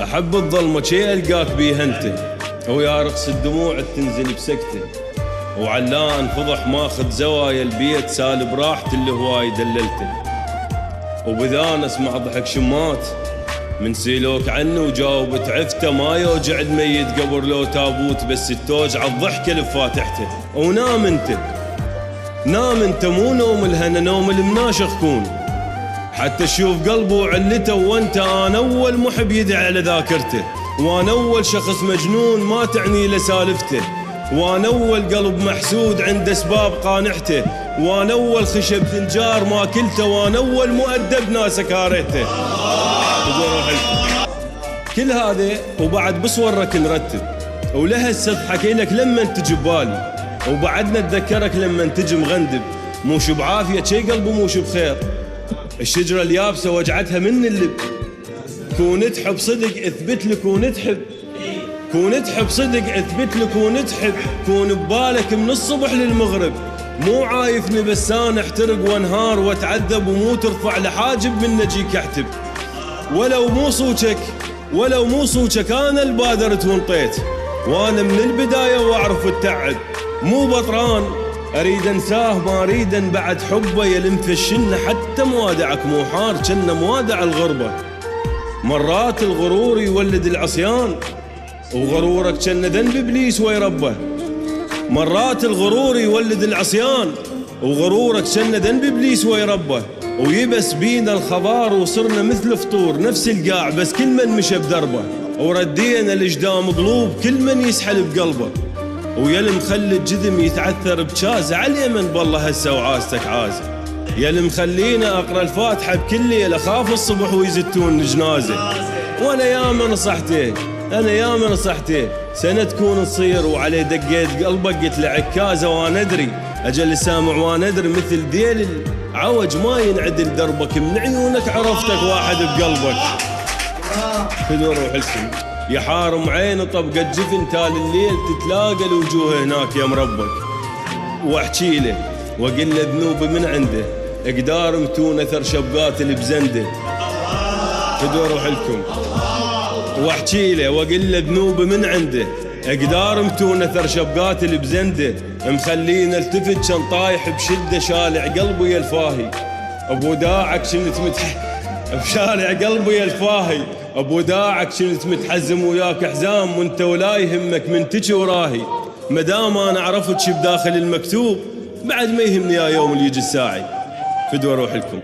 أحب الظلمة شي ألقاك بيها أنت، ويا رقص الدموع تنزل بسكته، وعلان فضح ماخذ زوايا البيت سالب راحة اللي هواي دللته، وبذان اسمع ضحك شمات من سيلوك عنه وجاوبت عفته، ما يوجع الميت قبر لو تابوت بس التوجع الضحكة لفاتحته. ونام انت، نام انت مو نوم الهنا، نوم المناشخ كون، حتى تشوف قلبه وعلته، وانت انا اول محب يدعي على ذاكرته، وانا اول شخص مجنون ما تعني له سالفته، وانا اول قلب محسود عند اسباب قانحته، وانا اول خشب تنجار ما كلته، وانا اول مؤدب ناس كارهته. كل هذا وبعد بصورك نرتب، ولهسه حكي لك لما تجي ببالي، وبعدنا نتذكرك لما تجي مغندب، موش بعافيه شي قلبه موش بخير، الشجره اليابسه وجعتها من اللب، كون تحب صدق اثبت لك ونتحب، كون تحب صدق اثبت لك ونتحب، كون ببالك من الصبح للمغرب، مو عايفني بس انا احترق وانهار واتعذب، ومو ترفع لحاجب من نجيك احتب، ولو مو صوتك انا البادرت وانطيت، وانا من البدايه واعرف التعب، مو بطران اريد انساه ما اريد بعد حبه يلم في الشنه، حتى موادعك مو حار كنا موادع الغربه، مرات الغرور يولد العصيان، وغرورك كنا ذنب ابليس ويربه، مرات الغرور يولد العصيان، وغرورك كنا ذنب ابليس ويربه، ويبس بينا الخضار وصرنا مثل فطور نفس القاع بس كل من مشى بدربه، وردينا الإجدام قلوب كل من يسحل بقلبه، ويلم خلي الجذم يتعثر بجازة على اليمن بالله هسه وعازتك عازة، يلم خلينا أقرأ الفاتحة بكل ليلة خاف الصبح ويزتون جنازة، وأنا ياما نصحته سنة تكون تصير وعليه دقيت قلبك قلت له عكازة، وانا ادري اجل سامع وانا ادري مثل ديل العوج ما ينعدل دربك، من عيونك عرفتك واحد بقلبك، فدور روح السم يا حارم عين طبقة جفن تال الليل تتلاقى الوجوه هناك يا مربك، واحكي له واقل له ذنوب من عنده اقدار متون اثر شبقات اللي بزنده، فدور روح لكم واحكي له واقل له ذنوب من عنده اقدار متون اثر شبقات اللي بزنده، مخلينا التفت كان طايح بشده شالع قلبي يا الفاهي، ابو داعك شنت بشالع قلبي يا الفاهي، ابو داعك شنت متحزم وياك حزام، وانت ولا يهمك من تجي وراهي، مدام انا عرفت شي بداخل المكتوب بعد ما يهمني يا يوم اللي يجي الساعي، فدوا روح لكم.